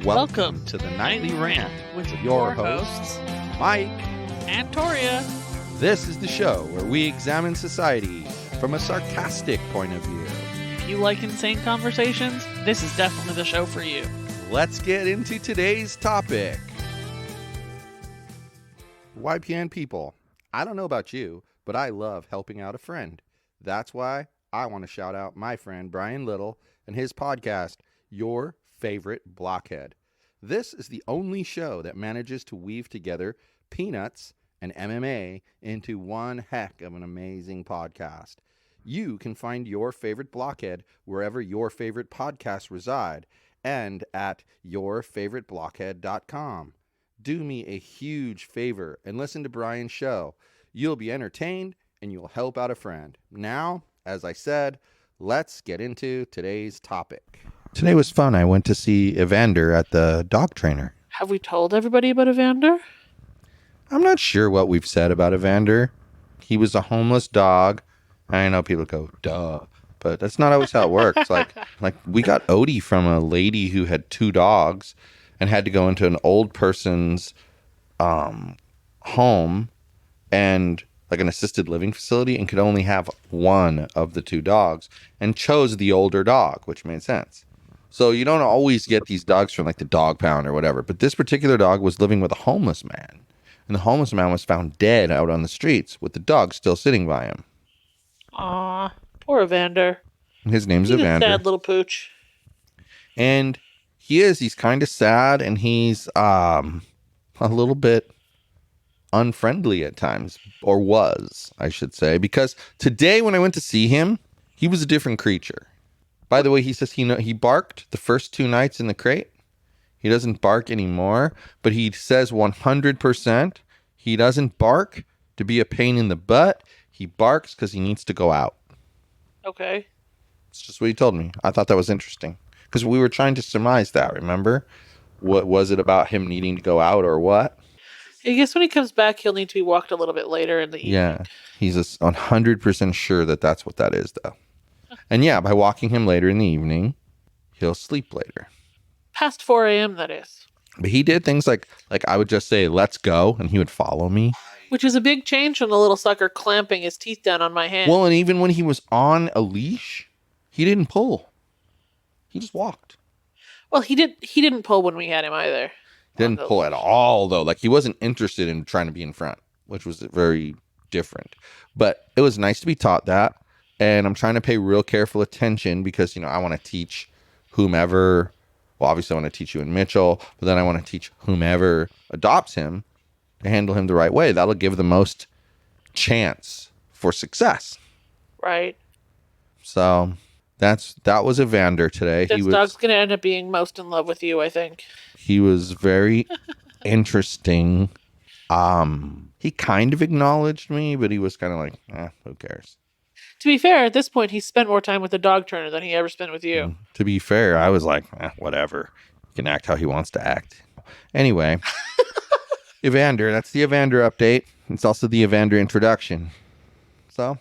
Welcome to the Nightly Rant with your hosts, Mike and Torya. This is the show where we examine society from a sarcastic point of view. If you like insane conversations, this is definitely the show for you. Let's get into today's topic. YPN people, I don't know about you, but I love helping out a friend. That's why I want to shout out my friend Brian Little and his podcast, Your Favorite Blockhead. This is the only show that manages to weave together peanuts and MMA into one heck of an amazing podcast. You can find Your Favorite Blockhead wherever your favorite podcasts reside and at yourfavoriteblockhead.com. Do me a huge favor and listen to Brian's show. You'll be entertained and you'll help out a friend. Now, as I said, let's get into today's topic. Today was fun. I went to see Evander at the dog trainer. Have we told everybody about Evander? I'm not sure what we've said about Evander. He was a homeless dog. I know people go, duh, but that's not always how it works. like we got Odie from a lady who had 2 dogs and had to go into an old person's home and like an assisted living facility and could only have one of the 2 dogs and chose the older dog, which made sense. So you don't always get these dogs from like the dog pound or whatever. But this particular dog was living with a homeless man. And the homeless man was found dead out on the streets with the dog still sitting by him. Aw, poor Evander. His name's He's Evander. a sad little pooch. And he's kind of sad and he's a little bit unfriendly at times. Or was, I should say. Because today when I went to see him, he was a different creature. By the way, he says he barked the first 2 nights in the crate. He doesn't bark anymore, but he says 100% he doesn't bark to be a pain in the butt. He barks because he needs to go out. Okay. It's just what he told me. I thought that was interesting because we were trying to surmise that, remember? What was it about him needing to go out or what? I guess when he comes back, he'll need to be walked a little bit later in the evening. Yeah, he's 100% sure that that's what that is, though. And yeah, by walking him later in the evening, he'll sleep later. Past 4 a.m., that is. But he did things like I would just say, let's go, and he would follow me. Which is a big change from the little sucker clamping his teeth down on my hand. Well, and even when he was on a leash, he didn't pull. He just walked. Well, he didn't pull when we had him either. Didn't pull at all, though. Like, he wasn't interested in trying to be in front, which was very different. But it was nice to be taught that. And I'm trying to pay real careful attention because, I want to teach whomever, well, obviously I want to teach you and Mitchell, but then I want to teach whomever adopts him to handle him the right way. That'll give the most chance for success. Right. So that was Evander today. This dog's going to end up being most in love with you, I think. He was very interesting. He kind of acknowledged me, but he was kind of like, who cares? To be fair, at this point, he spent more time with the dog trainer than he ever spent with you. To be fair, I was like, whatever. He can act how he wants to act. Anyway, Evander, that's the Evander update. It's also the Evander introduction. So,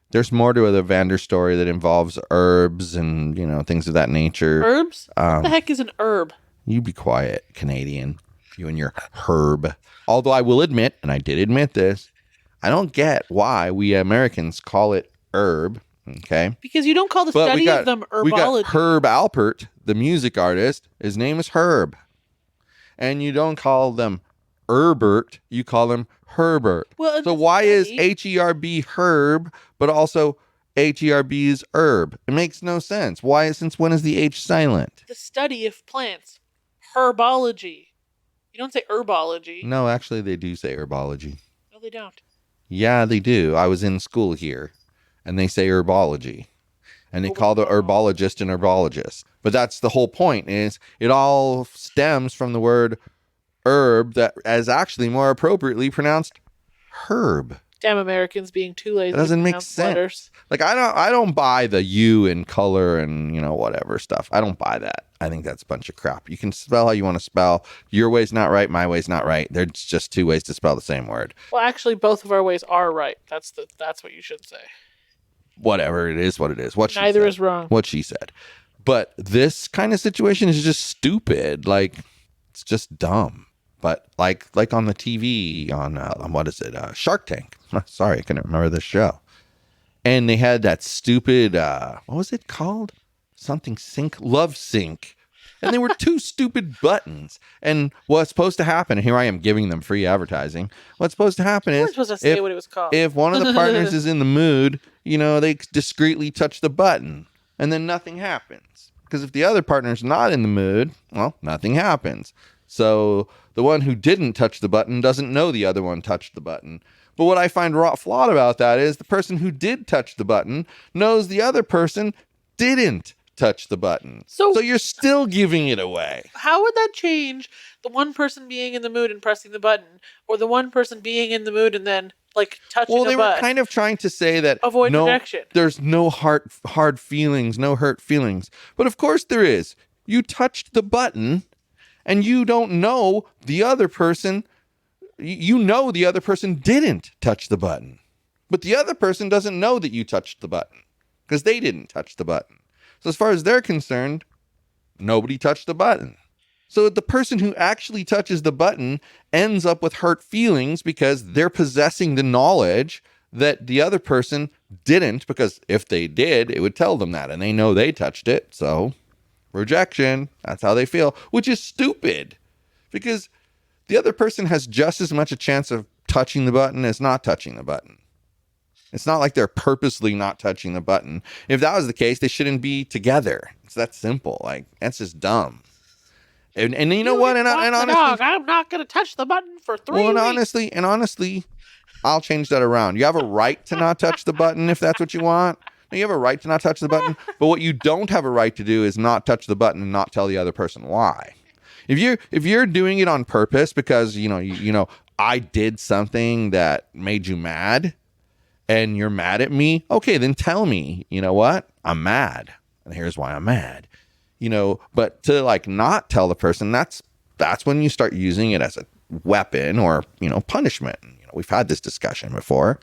there's more to the Evander story that involves herbs and, things of that nature. Herbs? What the heck is an herb? You be quiet, Canadian. You and your herb. Although I will admit, and I did admit this, I don't get why we Americans call it herb, okay? Because you don't call the study of them herbology. We got Herb Alpert, the music artist. His name is Herb. And you don't call them Herbert, you call them Herbert. Well, so why is H-E-R-B Herb, but also H-E-R-B is herb? It makes no sense. Why? Since when is the H silent? The study of plants. Herbology. You don't say herbology. No, actually they do say herbology. No, they don't. Yeah, they do. I was in school here, and they say herbology. And they call the herbologist an herbologist. But that's the whole point, is it all stems from the word herb that is actually more appropriately pronounced herb. Damn Americans being too lazy. It doesn't make sense. Letters. Like, I don't buy the U in color and, whatever stuff. I don't buy that. I think that's a bunch of crap. You can spell how you want to spell. Your way's not right. My way's not right. There's just 2 ways to spell the same word. Well, actually, both of our ways are right. That's what you should say. Whatever. It is what it is. Neither is wrong. What she said. But this kind of situation is just stupid. Like, it's just dumb. But like on the TV on what is it? Shark Tank. Sorry, I couldn't remember this show. And they had that stupid what was it called? Something sync, love sync. And they were two stupid buttons. And what's supposed to happen, and here I am giving them free advertising. What's supposed to happen You is weren't supposed to say what it was called. if one of the partners is in the mood, they discreetly touch the button and then nothing happens. Because if the other partner's not in the mood, well, nothing happens. So the one who didn't touch the button doesn't know the other one touched the button. But what I find flawed about that is the person who did touch the button knows the other person didn't touch the button. So you're still giving it away. How would that change the one person being in the mood and pressing the button, or the one person being in the mood and then touching Well, the they button? were kind of trying to say that Avoid rejection. There's no hard feelings, no hurt feelings. But of course there is. You touched the button and you don't know the other person. You know the other person didn't touch the button. But the other person doesn't know that you touched the button because they didn't touch the button. So as far as they're concerned, nobody touched the button. So the person who actually touches the button ends up with hurt feelings because they're possessing the knowledge that the other person didn't, because if they did, it would tell them that, and they know they touched it. So rejection, that's how they feel, which is stupid because the other person has just as much a chance of touching the button as not touching the button. It's not like they're purposely not touching the button. If that was the case, they shouldn't be together. It's that simple. That's just dumb. And you know what? And honestly, I'm not going to touch the button for 3 well, weeks. and honestly, I'll change that around. You have a right to not touch the button if that's what you want. You have a right to not touch the button. But what you don't have a right to do is not touch the button and not tell the other person why. If you're doing it on purpose because I did something that made you mad, and you're mad at me, okay, then tell me, you know what? I'm mad. And here's why I'm mad. But to not tell the person, that's when you start using it as a weapon or, punishment. We've had this discussion before.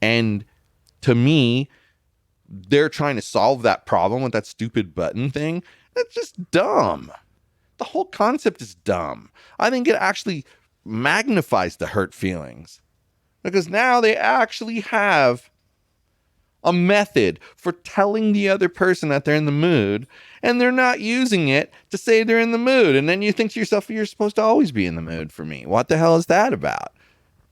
And to me, they're trying to solve that problem with that stupid button thing. That's just dumb. The whole concept is dumb. I think it actually magnifies the hurt feelings. Because now they actually have a method for telling the other person that they're in the mood, and they're not using it to say they're in the mood. And then you think to yourself, you're supposed to always be in the mood for me. What the hell is that about?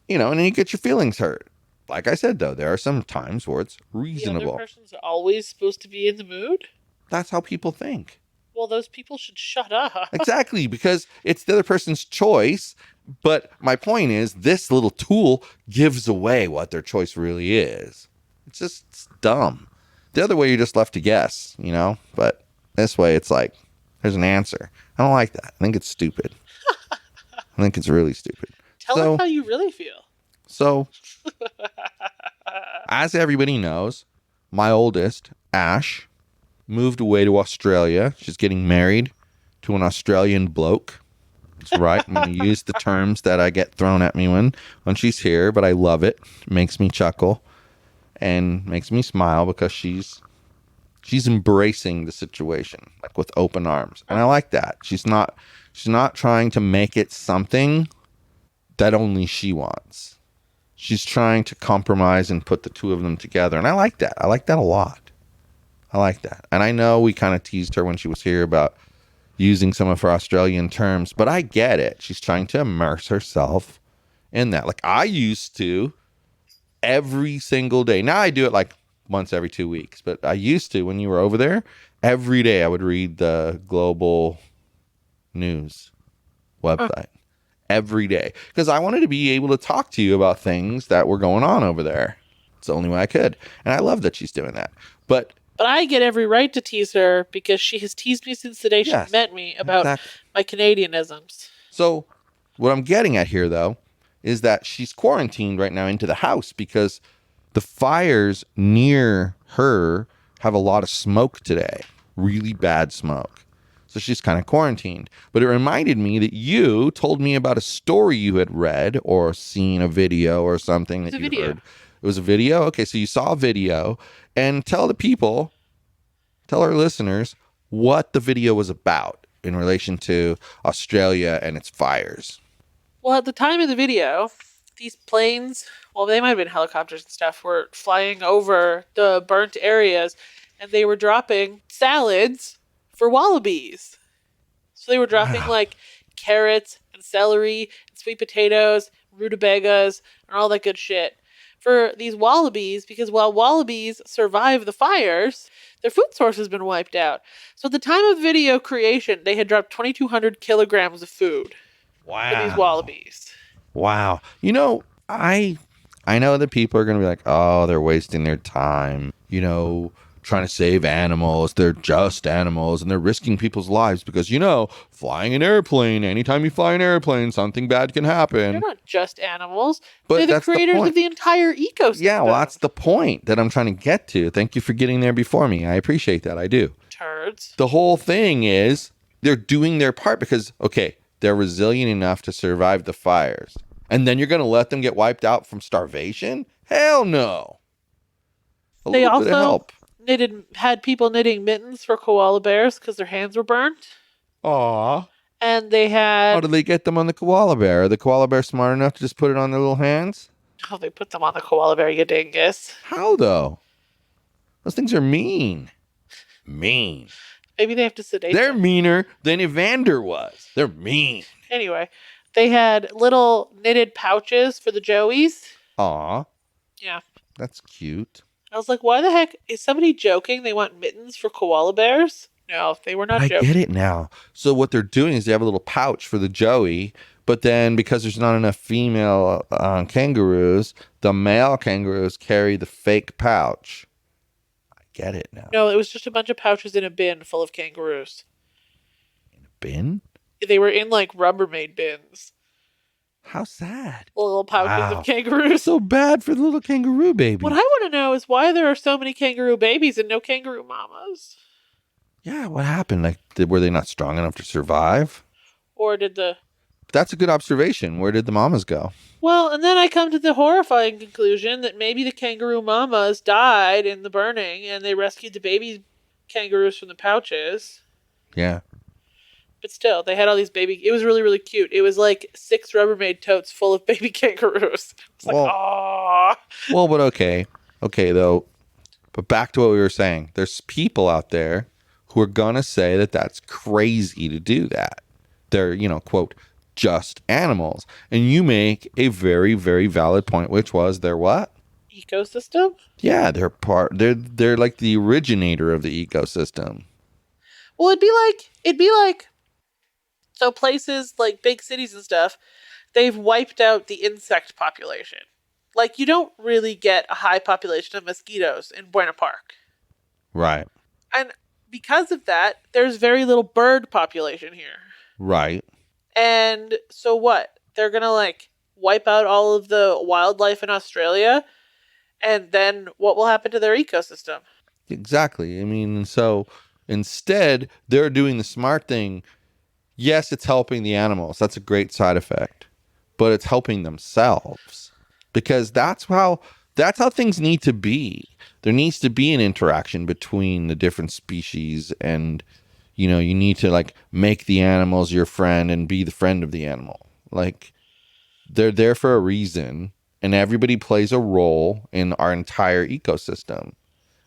And then you get your feelings hurt. Like I said, though, there are some times where it's reasonable. The other person's always supposed to be in the mood? That's how people think. Well, those people should shut up. Exactly, because it's the other person's choice. But my point is, this little tool gives away what their choice really is. It's dumb. The other way, you're just left to guess, But this way, it's there's an answer. I don't like that. I think it's stupid. I think it's really stupid. Tell us how you really feel. So, as everybody knows, my oldest, Ash, moved away to Australia. She's getting married to an Australian bloke. That's right. I'm going to use the terms that I get thrown at me when she's here, but I love it. It makes me chuckle and makes me smile because she's embracing the situation with open arms. And I like that. She's not trying to make it something that only she wants. She's trying to compromise and put the two of them together. And I like that. I like that a lot. I like that. And I know we kind of teased her when she was here about using some of her Australian terms, but I get it. She's trying to immerse herself in that. I used to every single day. Now I do it once every 2 weeks, but I used to, when you were over there, every day I would read the global news website. Every day. Because I wanted to be able to talk to you about things that were going on over there. It's the only way I could. And I love that she's doing that. But I get every right to tease her because she has teased me since the day she met me about my Canadianisms. So what I'm getting at here, though, is that she's quarantined right now into the house because the fires near her have a lot of smoke today. Really bad smoke. So she's kind of quarantined. But it reminded me that you told me about a story you had read or seen a video or something that you heard. It was a video? Okay, so you saw a video. And tell our listeners, what the video was about in relation to Australia and its fires. Well, at the time of the video, these planes, well, they might have been helicopters and stuff, were flying over the burnt areas, and they were dropping salads for wallabies. So they were dropping Wow. like carrots and celery and sweet potatoes, rutabagas, and all that good shit for these wallabies, because while wallabies survive the fires, their food source has been wiped out. So at the time of video creation, they had dropped 2,200 kilograms of food for these wallabies. Wow. You know, I know that people are going to be like, oh, they're wasting their time, you know, trying to save animals. They're just animals and they're risking people's lives because, you know, flying an airplane, anytime you fly an airplane, something bad can happen. They're not just animals. But They're the that's the creators point. of the entire ecosystem. Yeah, well, that's the point that I'm trying to get to. Thank you for getting there before me. I appreciate that. I do. Turds. The whole thing is they're doing their part because, okay, they're resilient enough to survive the fires. And then you're going to let them get wiped out from starvation? Hell no. They little bit of also help. had people knitting mittens for koala bears because their hands were burnt. Aw. And they How had... do they get them on the koala bear? Are the koala bear smart enough to just put it on their little hands? Oh, they put them on the koala bear, you dingus. How, though? Those things are mean. Mean. Maybe they have to sedate They're them. meaner than Evander was. They're mean. Anyway, they had little knitted pouches for the joeys. Aw. Yeah. That's cute. I was like, why the heck? Is somebody joking? They want mittens for koala bears? No, they were not I joking. get it now. So what they're doing is they have a little pouch for the joey, but then because there's not enough female kangaroos, the male kangaroos carry the fake pouch. I get it now. No, it was just a bunch of pouches in a bin full of kangaroos. Bin? They were in like Rubbermaid bins. How sad. Little pouches Wow. of kangaroos. So bad for the little kangaroo baby. What I want to know is why there are so many kangaroo babies and no kangaroo mamas. Yeah, what happened? Like, were they not strong enough to survive? Or did the... That's a good observation. Where did the mamas go? Well, and then I come to the horrifying conclusion that maybe the kangaroo mamas died in the burning and they rescued the baby kangaroos from the pouches. Yeah. But still, they had all these baby... It was really, really cute. It was like 6 Rubbermaid totes full of baby kangaroos. It's like, Well- aww. Well, but okay. Okay, though. But back to what we were saying. There's people out there who are going to say that that's crazy to do that. They're, you know, quote, just animals. And you make a very, very valid point, which was they're what? Ecosystem? Yeah, they're like the originator of the ecosystem. Well, it'd be like, so places like big cities and stuff, they've wiped out the insect population. Like, you don't really get a high population of mosquitoes in Buena Park. Right. And because of that, there's very little bird population here. Right. And so what? They're going to like wipe out all of the wildlife in Australia? And then what will happen to their ecosystem? Exactly. I mean, so instead, they're doing the smart thing. Yes, it's helping the animals. That's a great side effect. But it's helping themselves. Because that's how things need to be. There needs to be an interaction between the different species, and you know, you need to like make the animals your friend and be the friend of the animal. Like, they're there for a reason, and everybody plays a role in our entire ecosystem.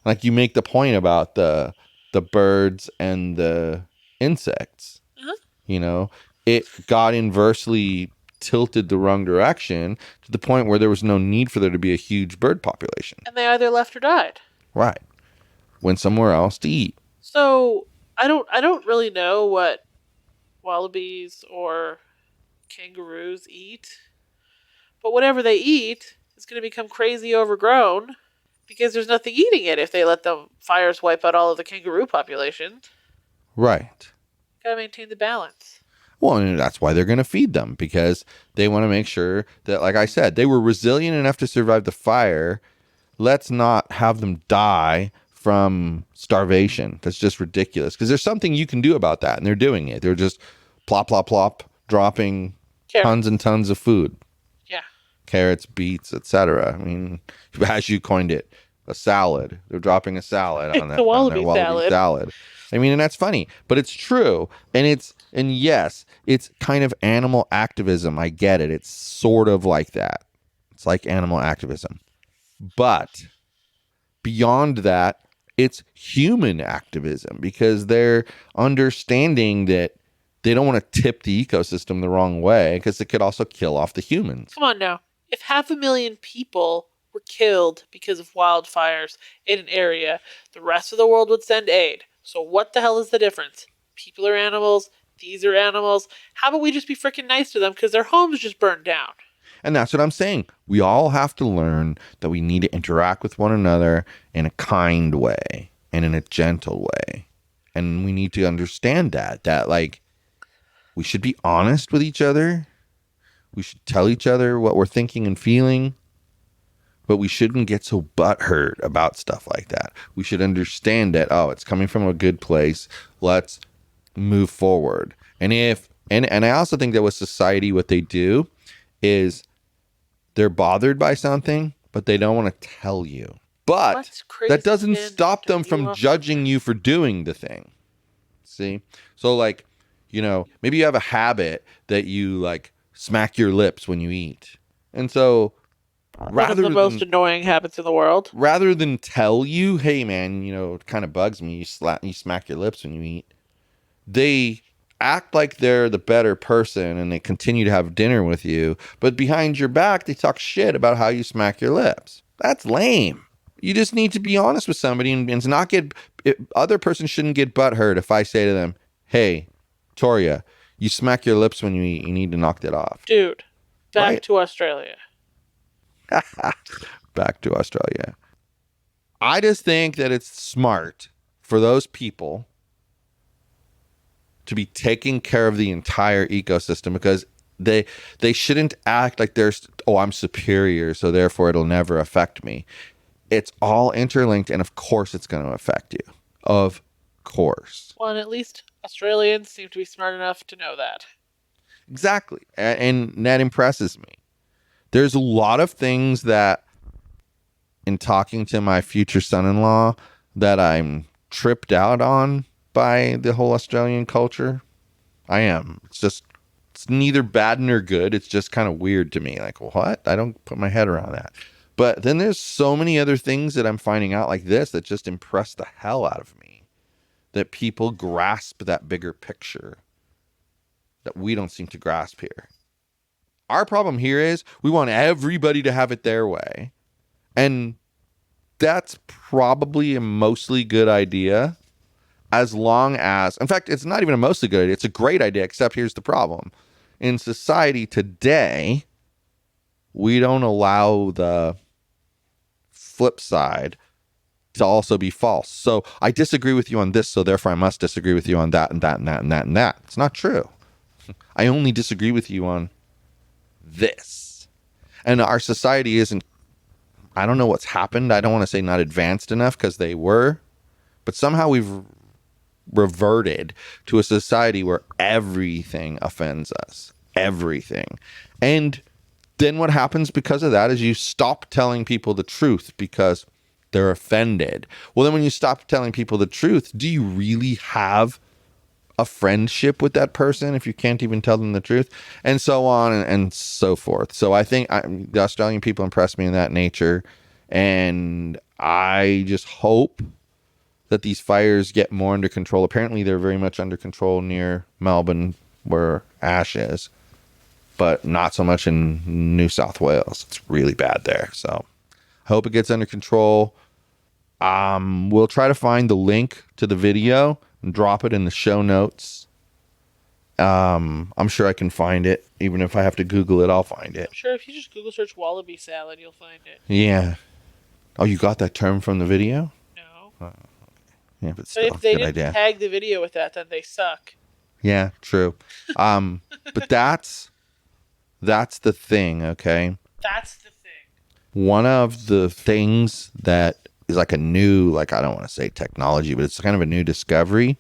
Like, you make the point about the birds and the insects. Uh-huh. You know, it got inversely tilted the wrong direction to the point where there was no need for there to be a huge bird population. And they either left or died. Right. Went somewhere else to eat. So I don't really know what wallabies or kangaroos eat. But whatever they eat is going to become crazy overgrown because there's nothing eating it if they let the fires wipe out all of the kangaroo population. Right. Gotta maintain the balance. Well, and that's why they're going to feed them, because they want to make sure that, like I said, they were resilient enough to survive the fire. Let's not have them die from starvation. That's just ridiculous, because there's something you can do about that, and they're doing it. They're just plop, plop, plop, dropping tons and tons of food. Yeah. Carrots, beets, etc. I mean, as you coined it, a salad. They're dropping a salad on that. The wallaby on their salad. salad. I mean, and that's funny, but it's true. And yes, it's kind of animal activism. I get it. It's sort of like that. It's like animal activism. But beyond that, it's human activism because they're understanding that they don't want to tip the ecosystem the wrong way because it could also kill off the humans. Come on now. If 500,000 people were killed because of wildfires in an area, the rest of the world would send aid. So what the hell is the difference? People are animals. These are animals. How about we just be freaking nice to them because their homes just burned down? And that's what I'm saying. We all have to learn that we need to interact with one another in a kind way and in a gentle way. And we need to understand that like we should be honest with each other. We should tell each other what we're thinking and feeling, but we shouldn't get so butthurt about stuff like that. We should understand that, oh, it's coming from a good place. Let's move forward. And I also think that with society, what they do is they're bothered by something, but they don't want to tell you. But that doesn't stop them from judging you for doing the thing. See? So like, maybe you have a habit that you like smack your lips when you eat. And so one of the most annoying habits in the world. Rather than tell you, hey man, it kind of bugs me, you smack your lips when you eat, they act like they're the better person and they continue to have dinner with you, but behind your back they talk shit about how you smack your lips. That's lame. You just need to be honest with somebody and not get other person shouldn't get butthurt if I say to them, hey, Torya, you smack your lips when you eat. You need to knock that off. Dude, back to Australia. Back to Australia. I just think that it's smart for those people to be taking care of the entire ecosystem because they shouldn't act like I'm superior, so therefore it'll never affect me. It's all interlinked, and of course it's going to affect you. Of course. Well, and at least Australians seem to be smart enough to know that. Exactly. And that impresses me. There's a lot of things that, in talking to my future son-in-law, that I'm tripped out on by the whole Australian culture. I am. It's neither bad nor good. It's just kind of weird to me. Like, what? I don't put my head around that. But then there's so many other things that I'm finding out like this that just impress the hell out of me. That people grasp that bigger picture that we don't seem to grasp here. Our problem here is we want everybody to have it their way. And that's probably a mostly good idea. As long as, in fact, it's not even a mostly good idea. It's a great idea, except here's the problem. In society today, we don't allow the flip side to also be false. So I disagree with you on this, so therefore I must disagree with you on that and that and that and that and that. It's not true. I only disagree with you on this. And our society isn't, I don't know what's happened. I don't want to say not advanced enough because they were, but somehow we've reverted to a society where everything offends us. Everything. And then what happens because of that is you stop telling people the truth because they're offended. Well, then when you stop telling people the truth, do you really have a friendship with that person if you can't even tell them the truth? And so on and so forth. So I think the Australian people impress me in that nature. And I just hope that these fires get more under control. Apparently, they're very much under control near Melbourne, where Ash is, but not so much in New South Wales. It's really bad there. So I hope it gets under control. We'll try to find the link to the video and drop it in the show notes. I'm sure I can find it. Even if I have to Google it, I'll find it. I'm sure if you just Google search wallaby salad, you'll find it. Yeah. Oh, you got that term from the video? No. Yeah, but if they didn't tag the video with that, then they suck. Yeah, true. But that's the thing, okay? That's the thing. One of the things that is like a new, I don't want to say technology, but it's kind of a new discovery,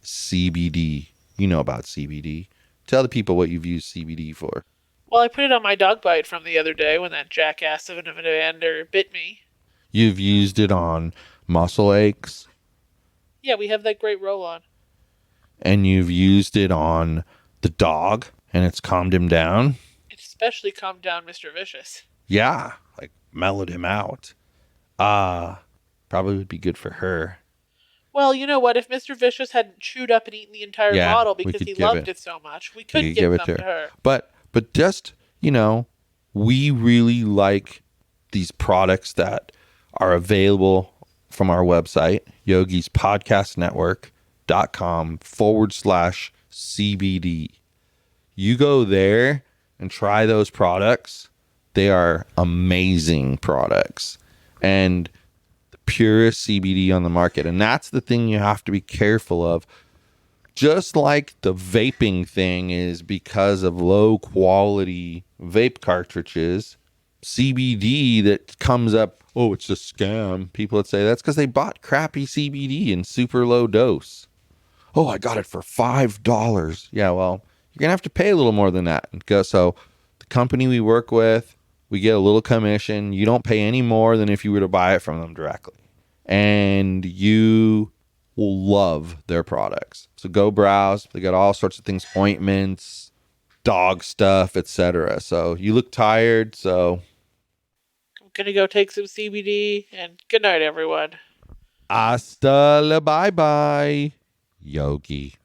CBD. You know about CBD. Tell the people what you've used CBD for. Well, I put it on my dog bite from the other day when that jackass of an Evander bit me. You've used it on muscle aches? Yeah, we have that great roll-on. And you've used it on the dog and it's calmed him down. It especially calmed down Mr. Vicious. Yeah, like mellowed him out. Probably would be good for her. Well, you know what? If Mr. Vicious hadn't chewed up and eaten the entire bottle because he loved it so much, we could give some to her. But just, we really like these products that are available from our website, yogispodcastnetwork.com/CBD. You go there and try those products. They are amazing products and the purest CBD on the market. And that's the thing you have to be careful of. Just like the vaping thing is because of low quality vape cartridges, CBD that comes up, oh, it's a scam. People would say that's because they bought crappy CBD in super low dose. Oh, I got it for $5. Yeah, well, you're going to have to pay a little more than that. So the company we work with, we get a little commission. You don't pay any more than if you were to buy it from them directly. And you will love their products. So go browse. They got all sorts of things, ointments, dog stuff, etc. So you look tired, so I'm going to go take some CBD, and good night, everyone. Hasta la bye-bye, Yogi.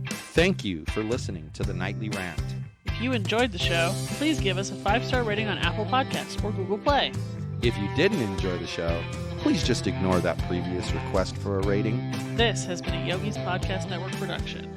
Thank you for listening to the Nightly Rant. If you enjoyed the show, please give us a 5-star rating on Apple Podcasts or Google Play. If you didn't enjoy the show, please just ignore that previous request for a rating. This has been a Yogi's Podcast Network production.